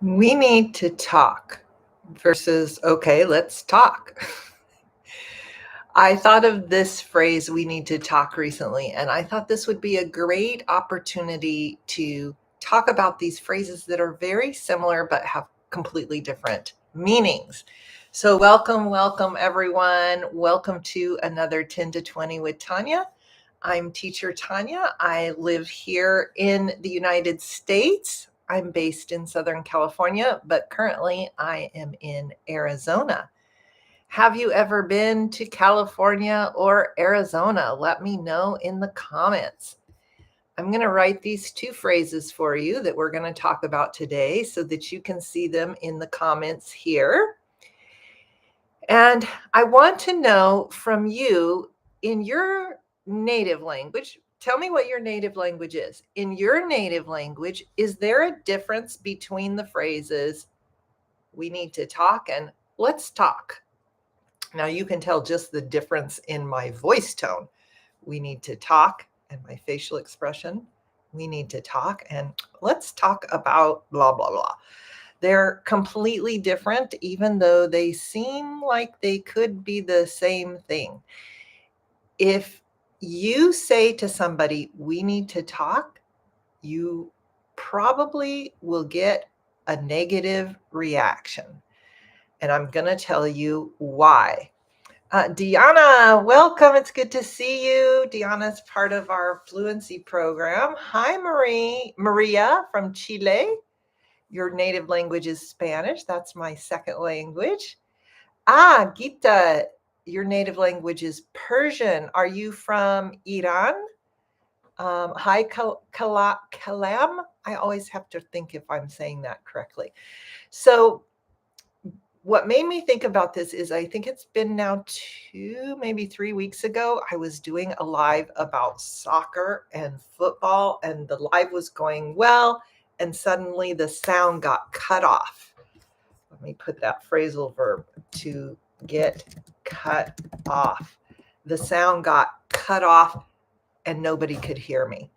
We need to talk versus, okay, let's talk. I thought of this phrase, we need to talk recently, and I thought this would be a great opportunity to talk about these phrases that are very similar but have completely different meanings. So, welcome, everyone. Welcome to another 10 to 20 with Tanya. I'm teacher Tanya. I live here in the United States. I'm based in Southern California, but currently I am in Arizona. Have you ever been to California or Arizona? Let me know in the comments. I'm going to write these two phrases for you that we're going to talk about today so that you can see them in the comments here. And I want to know from you in your native language. Tell me what your native language is. In your native language, is there a difference between the phrases, we need to talk and let's talk? Now you can tell just the difference in my voice tone. We need to talk and my facial expression. We need to talk and let's talk about blah, blah, blah. They're completely different, even though they seem like they could be the same thing. If you say to somebody, we need to talk, you probably will get a negative reaction. And I'm going to tell you why. Deanna, welcome. It's good to see you. Deanna's part of our fluency program. Hi, Maria from Chile. Your native language is Spanish. That's my second language. Gita, your native language is Persian. Are you from Iran? Hi, Kalam. I always have to think if I'm saying that correctly. So what made me think about this is I think it's been now 2, maybe 3 weeks ago, I was doing a live about soccer and football, and the live was going well, and suddenly the sound got cut off. Let me put that phrasal verb, to get cut off. The sound got cut off and nobody could hear me.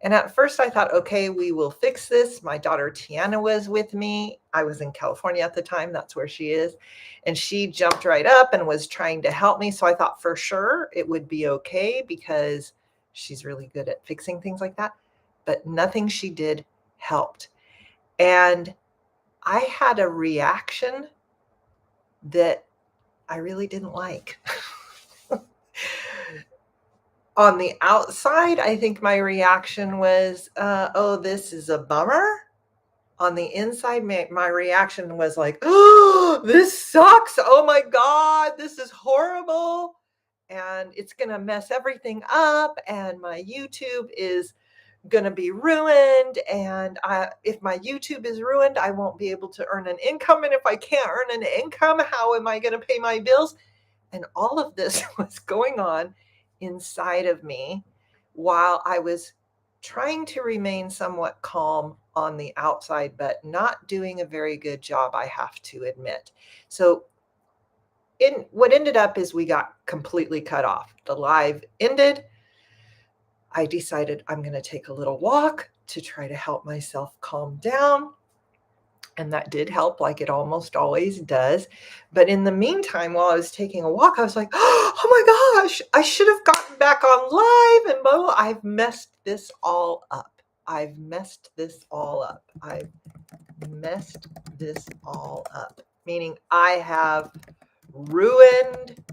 And at first I thought, okay, we will fix this. My daughter Tanya was with me. I was in California at the time. That's where she is. And she jumped right up and was trying to help me. So I thought for sure it would be okay because she's really good at fixing things like that. But nothing she did helped. And I had a reaction that I really didn't like. On the outside, I think my reaction was, oh, this is a bummer. On the inside, my reaction was like, oh, this sucks. Oh my God, this is horrible. And it's going to mess everything up. And my YouTube is going to be ruined. And if my YouTube is ruined, I won't be able to earn an income. And if I can't earn an income, how am I going to pay my bills? And all of this was going on inside of me while I was trying to remain somewhat calm on the outside, but not doing a very good job, I have to admit. So what ended up is we got completely cut off. The live ended. I decided I'm going to take a little walk to try to help myself calm down. And that did help, like it almost always does. But in the meantime, while I was taking a walk, I was like, oh my gosh, I should have gotten back on live. And blah, blah, I've messed this all up. I've messed this all up. I've messed this all up. Meaning I have ruined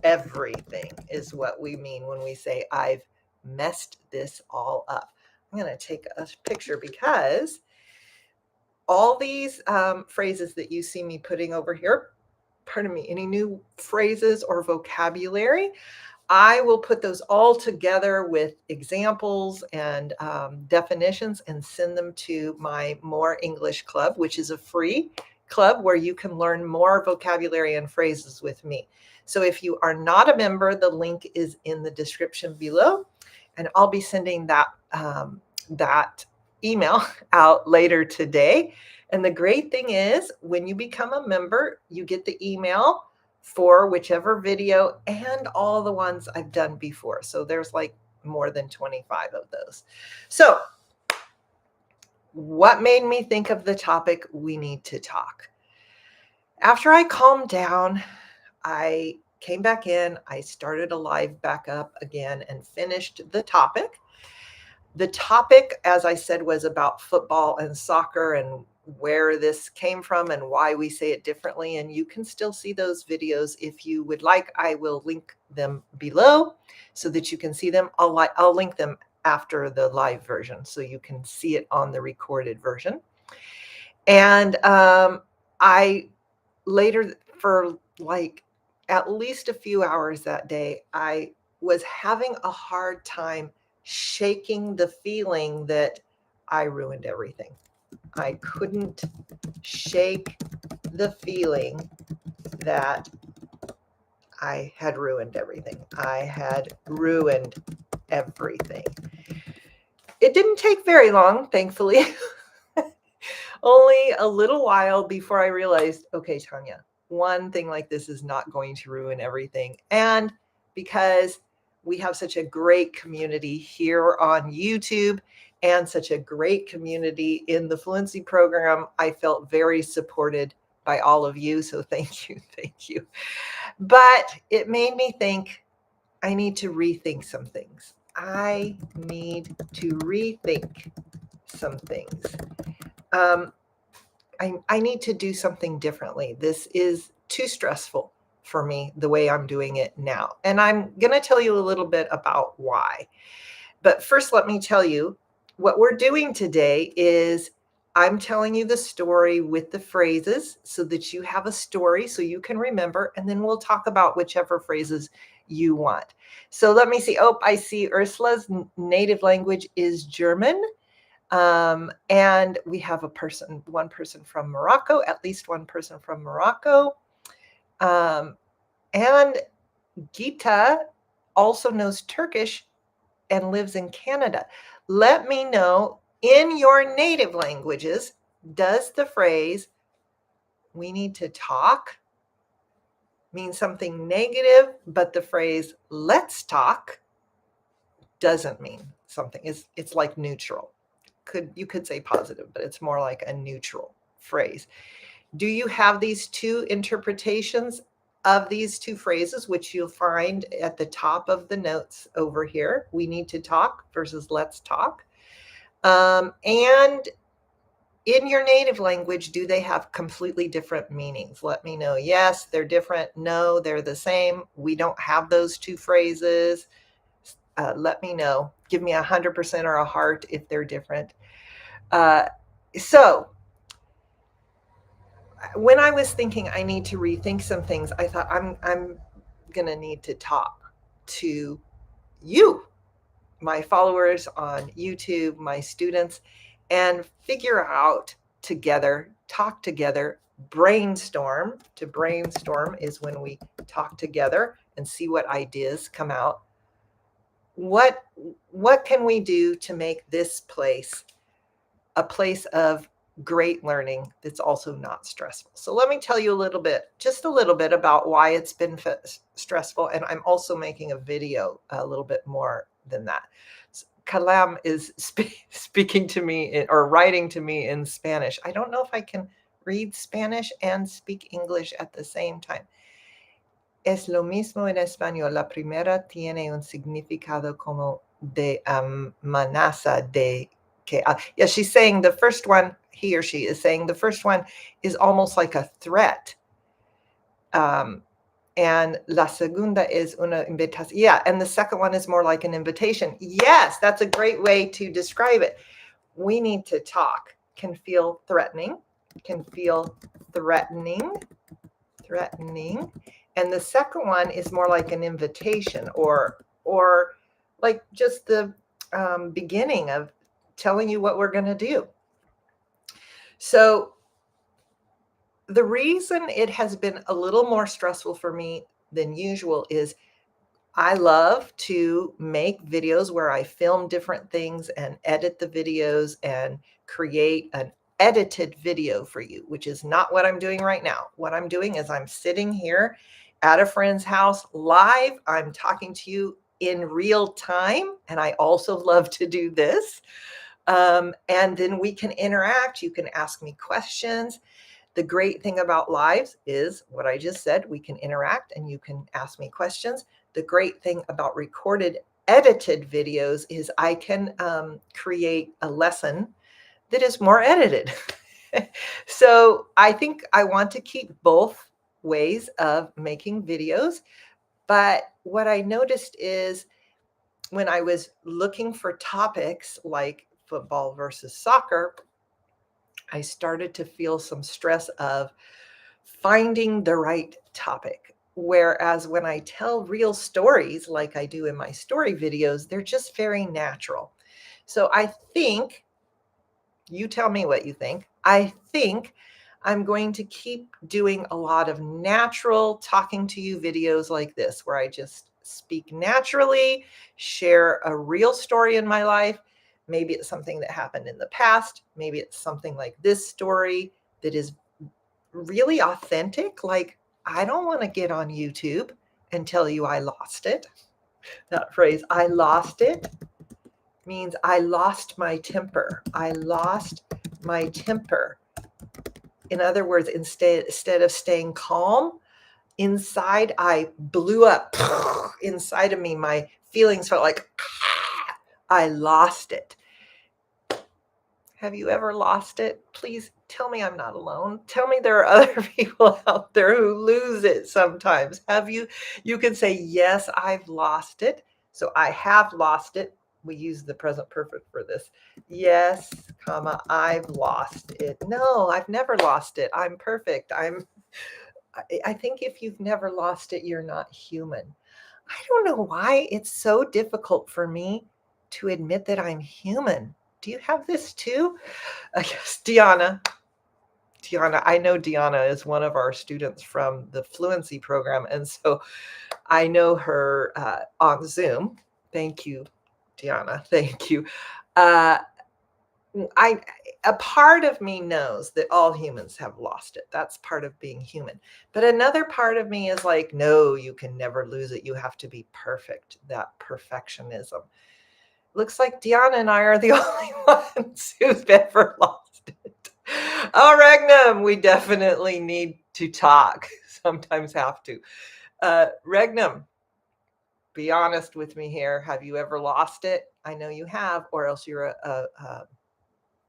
everything is what we mean when we say I've messed this all up. I'm going to take a picture because all these phrases that you see me putting over here, pardon me, any new phrases or vocabulary, I will put those all together with examples and definitions and send them to my More English Club, which is a free club where you can learn more vocabulary and phrases with me. So if you are not a member, the link is in the description below, and I'll be sending that email out later today. And the great thing is when you become a member, you get the email for whichever video and all the ones I've done before. So there's like more than 25 of those. So what made me think of the topic we need to talk? After I calmed down, I came back in, I started a live back up again and finished the topic. The topic, as I said, was about football and soccer and where this came from and why we say it differently. And you can still see those videos if you would like. I will link them below so that you can see them. I'll link them after the live version so you can see it on the recorded version. And I later, for like at least a few hours that day, I was having a hard time shaking the feeling that I ruined everything. I couldn't shake the feeling that I had ruined everything. I had ruined everything. It didn't take very long, thankfully. Only a little while before I realized, okay, Tanya, one thing like this is not going to ruin everything. And because we have such a great community here on YouTube and such a great community in the Fluency program, I felt very supported by all of you. So thank you. Thank you. But it made me think I need to rethink some things. I need to rethink some things. I need to do something differently. This is too stressful for me the way I'm doing it now. And I'm going to tell you a little bit about why. But first, let me tell you what we're doing today is I'm telling you the story with the phrases so that you have a story so you can remember, and then we'll talk about whichever phrases you want. So let me see. Oh, I see Ursula's native language is German. And we have one person from Morocco, at least one person from Morocco. And Gita also knows Turkish and lives in Canada. Let me know in your native languages, does the phrase, we need to talk, mean something negative, but the phrase, let's talk, doesn't mean something. It's like neutral. You could say positive, but it's more like a neutral phrase. Do you have these two interpretations of these two phrases, which you'll find at the top of the notes over here? We need to talk versus let's talk. And in your native language, do they have completely different meanings? Let me know. Yes, they're different. No, they're the same. We don't have those two phrases. Let me know. Give me 100% or a heart if they're different. So when I was thinking I need to rethink some things, I thought I'm going to need to talk to you, my followers on YouTube, my students, and figure out together, talk together, brainstorm. To brainstorm is when we talk together and see what ideas come out. What can we do to make this place a place of great learning that's also not stressful? So let me tell you just a little bit about why it's been stressful. And I'm also making a video a little bit more than that. Kalam is speaking to me or writing to me in Spanish. I don't know if I can read Spanish and speak English at the same time. Es lo mismo en español. La primera tiene un significado como de amenaza de que. Yeah, she's saying the first one, he or she is saying the first one is almost like a threat. And la segunda es una invitación. Yeah, and the second one is more like an invitation. Yes, that's a great way to describe it. We need to talk. Can feel threatening. And the second one is more like an invitation or like just the beginning of telling you what we're going to do. So the reason it has been a little more stressful for me than usual is I love to make videos where I film different things and edit the videos and create an edited video for you, which is not what I'm doing right now. What I'm doing is I'm sitting here at a friend's house live. I'm talking to you in real time. And I also love to do this. And then we can interact. You can ask me questions. The great thing about lives is what I just said. We can interact and you can ask me questions. The great thing about recorded, edited videos is I can create a lesson that is more edited. So I think I want to keep both ways of making videos. But what I noticed is when I was looking for topics like football versus soccer, I started to feel some stress of finding the right topic. Whereas when I tell real stories, like I do in my story videos, they're just very natural. So I think, you tell me what you think. I think I'm going to keep doing a lot of natural talking to you videos like this, where I just speak naturally, share a real story in my life. Maybe it's something that happened in the past. Maybe it's something like this story that is really authentic. Like, I don't want to get on YouTube and tell you I lost it. That phrase, I lost it, means I lost my temper. I lost my temper. In other words, instead of staying calm, inside I blew up. Inside of me, my feelings felt like I lost it. Have you ever lost it? Please tell me I'm not alone. Tell me there are other people out there who lose it sometimes. Have you? You can say, yes, I've lost it. So I have lost it. We use the present perfect for this. Yes, comma, I've lost it. No, I've never lost it. I'm perfect. I think if you've never lost it, you're not human. I don't know why it's so difficult for me to admit that I'm human. Do you have this too? I guess Deanna, I know Deanna is one of our students from the fluency program. And so I know her on Zoom. Thank you, Deanna. Thank you. Uh, a part of me knows that all humans have lost it. That's part of being human. But another part of me is like, no, you can never lose it. You have to be perfect. That perfectionism. Looks like Deanna and I are the only ones who've ever lost it. Oh, Regnum, we definitely need to talk. Sometimes have to. Regnum, be honest with me here. Have you ever lost it? I know you have, or else you're a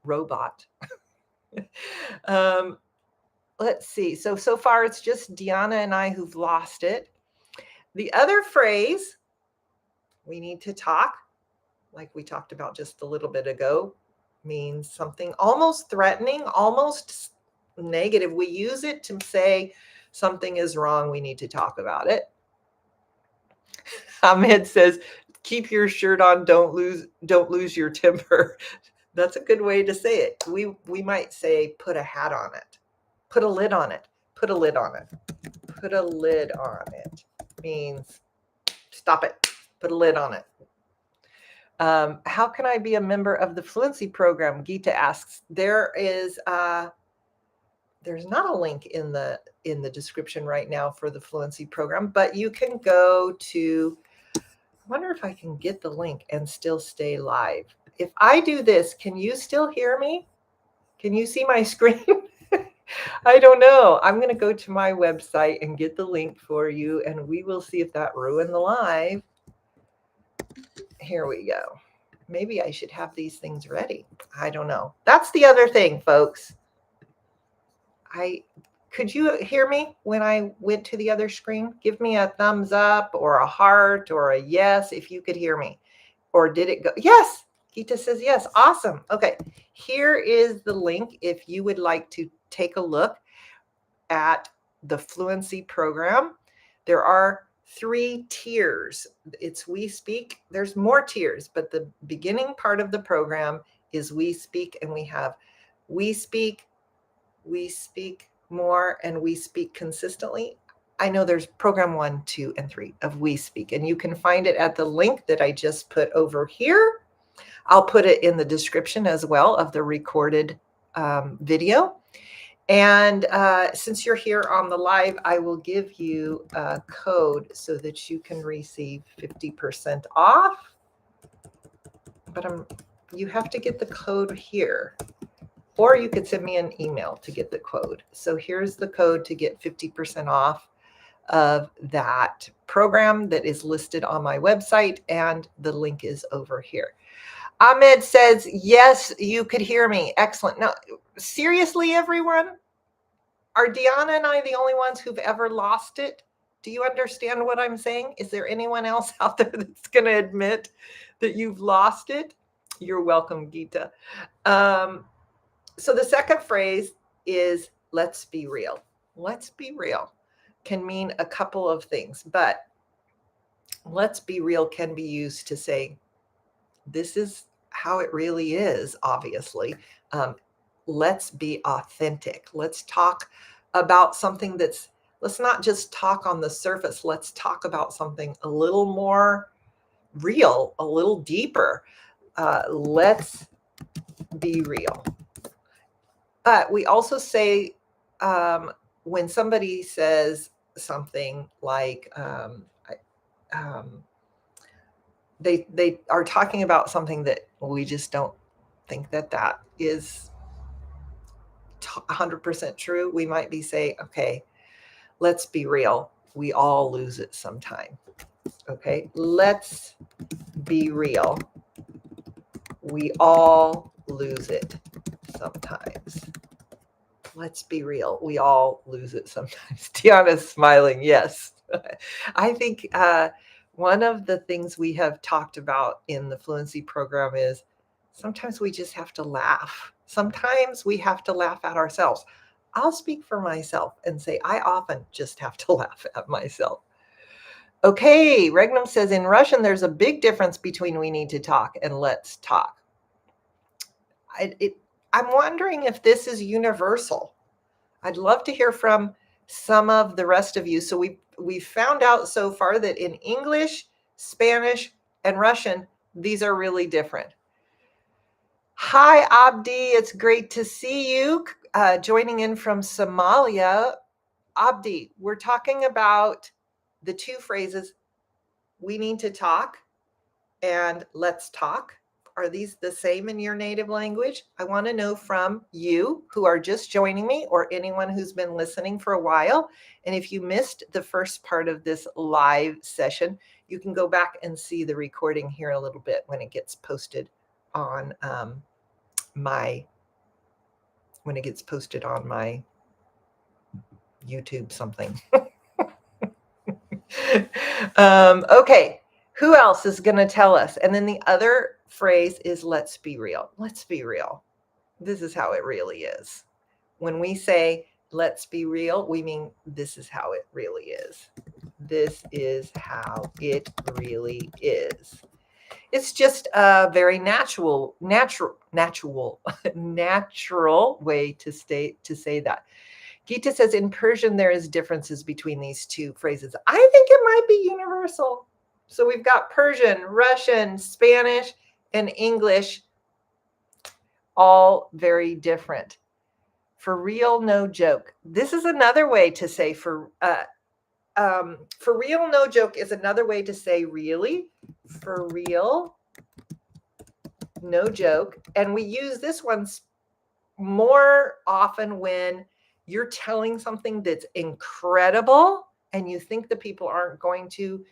robot. Let's see. So far it's just Deanna and I who've lost it. The other phrase, we need to talk, like we talked about just a little bit ago, means something almost threatening, almost negative. We use it to say something is wrong. We need to talk about it. Ahmed says, keep your shirt on. Don't lose your temper. That's a good way to say it. We might say, put a hat on it. Put a lid on it. Put a lid on it. Put a lid on it means stop it. Put a lid on it. How can I be a member of the fluency program? Gita asks. There's not a link in the description right now for the fluency program, but you can go to, I wonder if I can get the link and still stay live. If I do this, can you still hear me? Can you see my screen? I don't know. I'm going to go to my website and get the link for you, and we will see if that ruined the live. Here we go. Maybe I should have these things ready. I don't know. That's the other thing, folks. Could you hear me when I went to the other screen? Give me a thumbs up or a heart or a yes if you could hear me. Or did it go? Yes. Gita says yes. Awesome. Okay. Here is the link if you would like to take a look at the fluency program. There are 3 tiers. It's We Speak. There's more tiers, but the beginning part of the program is We Speak, and we have We Speak More, and We Speak Consistently. I know there's program 1, 2, and 3 of We Speak, and you can find it at the link that I just put over here. I'll put it in the description as well of the recorded video. And since you're here on the live, I will give you a code so that you can receive 50% off. But you have to get the code here. Or you could send me an email to get the code. So here's the code to get 50% off of that program that is listed on my website, and the link is over here. Ahmed says, yes, you could hear me. Excellent. Now, seriously, everyone, are Deanna and I the only ones who've ever lost it? Do you understand what I'm saying? Is there anyone else out there that's going to admit that you've lost it? You're welcome, Geeta. So the second phrase is let's be real. Let's be real can mean a couple of things, but let's be real can be used to say, this is how it really is, obviously. Let's be authentic. Let's talk about something let's not just talk on the surface. Let's talk about something a little more real, a little deeper. Let's be real. But we also say, when somebody says something like, they are talking about something that we just don't think that is 100% true, we might be saying, okay, let's be real. We all lose it sometime. Okay, let's be real. We all lose it sometimes. Let's be real. We all lose it sometimes. Tiana's smiling. Yes. I think one of the things we have talked about in the fluency program is sometimes we just have to laugh. Sometimes we have to laugh at ourselves. I'll speak for myself and say I often just have to laugh at myself. Okay, Regnum says in Russian, there's a big difference between we need to talk and let's talk. I'm wondering if this is universal. I'd love to hear from some of the rest of you. So we've found out so far that in English, Spanish, and Russian, these are really different. Hi, Abdi. It's great to see you joining in from Somalia. Abdi, we're talking about the two phrases, we need to talk and let's talk. Are these the same in your native language? I want to know from you who are just joining me or anyone who's been listening for a while. And if you missed the first part of this live session, you can go back and see the recording here a little bit when it gets posted on my YouTube something. Okay. Who else is going to tell us? And then the other phrase is let's be real. Let's be real. This is how it really is. When we say let's be real, we mean this is how it really is. This is how it really is. It's just a very natural way to say that. Gita says in Persian, there is differences between these two phrases. I think it might be universal. So we've got Persian, Russian, Spanish, and English, all very different. For real, no joke. This is another way to say for real, no joke is another way to say really. For real, no joke. And we use this one more often when you're telling something that's incredible and you think the people aren't going to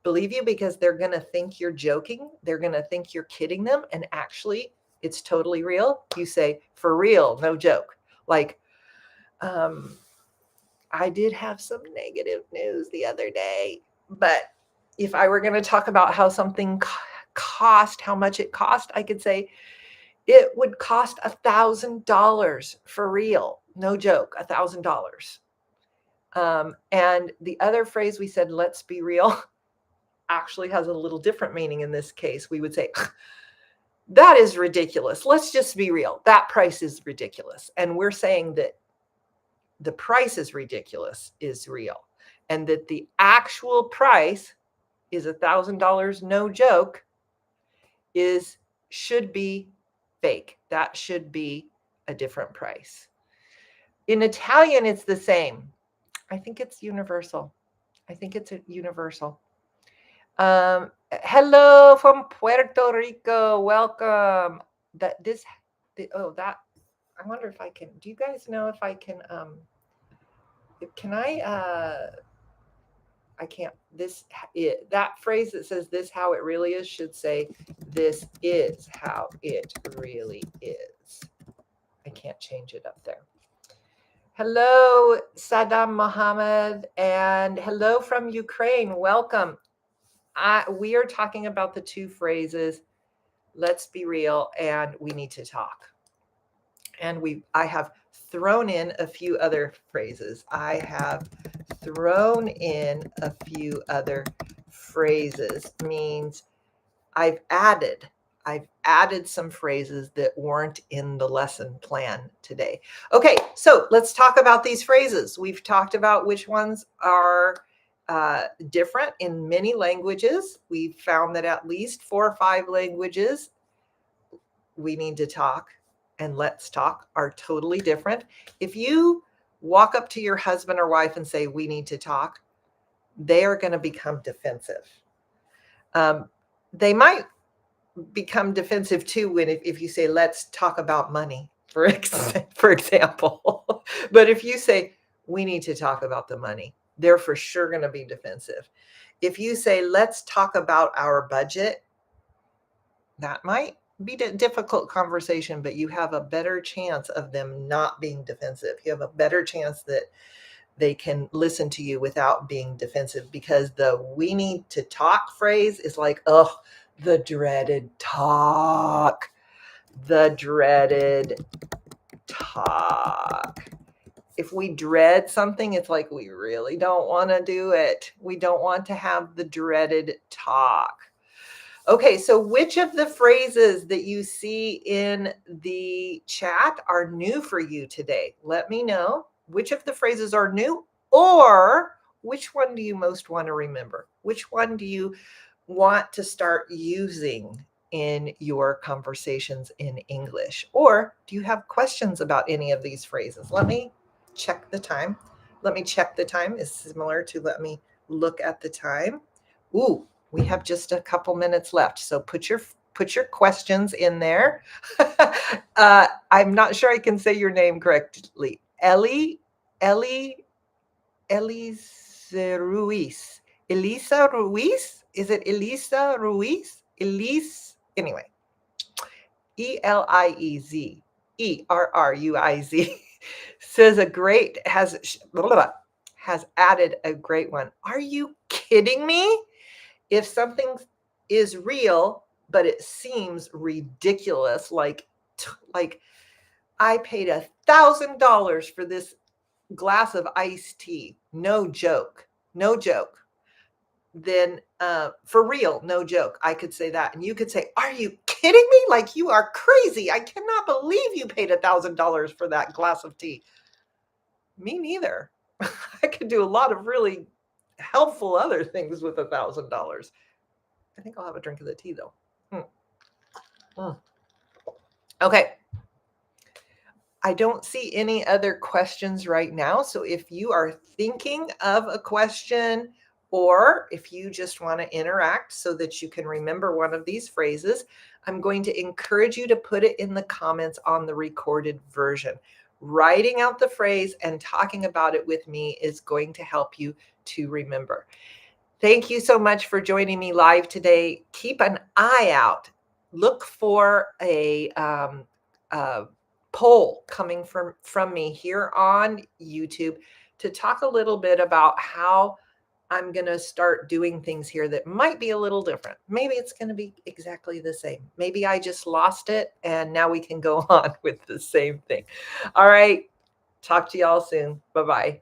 believe you because they're going to think you're joking. They're going to think you're kidding them. And actually, it's totally real. You say, for real, no joke. Like, I did have some negative news the other day, but if I were going to talk about how something cost, how much it cost, I could say, it would cost $1,000 for real. No joke, $1,000. And the other phrase we said, let's be real, actually has a little different meaning in this case. We would say, that is ridiculous. Let's just be real. That price is ridiculous. And we're saying that the price is ridiculous is real. And that the actual price is $1,000, no joke, should be fake. That should be a different price. In Italian, it's the same. I think it's universal. Hello from Puerto Rico. Welcome. that this, that, I wonder if I can, do you guys know if I can I can't, that phrase that says this how it really is should say this is how it really is. I can't change it up there. Hello, Saddam Mohammed, and hello from Ukraine. Welcome. We are talking about the two phrases, let's be real, and we need to talk. And I have thrown in a few other phrases. I have thrown in a few other phrases means I've added some phrases that weren't in the lesson plan today. Okay, so let's talk about these phrases. We've talked about which ones are different in many languages. We've found that at least 4 or 5 languages, we need to talk and let's talk are totally different. If you walk up to your husband or wife and say, we need to talk, they are going to become defensive. They might become defensive too when if you say, let's talk about money, for example. But if you say, we need to talk about the money, they're for sure going to be defensive. If you say, let's talk about our budget, that might be a difficult conversation, but you have a better chance of them not being defensive. You have a better chance that they can listen to you without being defensive, because the we need to talk phrase is like, oh, the dreaded talk. The dreaded talk. If we dread something, it's like we really don't want to do it. We don't want to have the dreaded talk. Okay, so which of the phrases that you see in the chat are new for you today? Let me know which of the phrases are new, or which one do you most want to remember? Which one do you want to start using in your conversations in English? Or do you have questions about any of these phrases? Let me check the time. Let me check the time is similar to let me look at the time. Ooh, we have just a couple minutes left. So put your questions in there. I'm not sure I can say your name correctly. Elisa Ruiz. Elisa Ruiz? Is it Elisa Ruiz? Elise, anyway. Elieze. ERRUIZ says has added a great one. Are you kidding me? If something is real, but it seems ridiculous, like I paid $1,000 for this glass of iced tea. No joke. Then for real, no joke. I could say that. And you could say, are you kidding me? Like, you are crazy. I cannot believe you paid $1,000 for that glass of tea. Me neither. I could do a lot of really helpful other things with $1,000. I think I'll have a drink of the tea though. Okay. I don't see any other questions right now. So if you are thinking of a question, or if you just want to interact so that you can remember one of these phrases, I'm going to encourage you to put it in the comments on the recorded version. Writing out the phrase and talking about it with me is going to help you to remember. Thank you so much for joining me live today. Keep an eye out. Look for a poll coming from me here on YouTube to talk a little bit about how I'm going to start doing things here that might be a little different. Maybe it's going to be exactly the same. Maybe I just lost it and now we can go on with the same thing. All right. Talk to y'all soon. Bye-bye.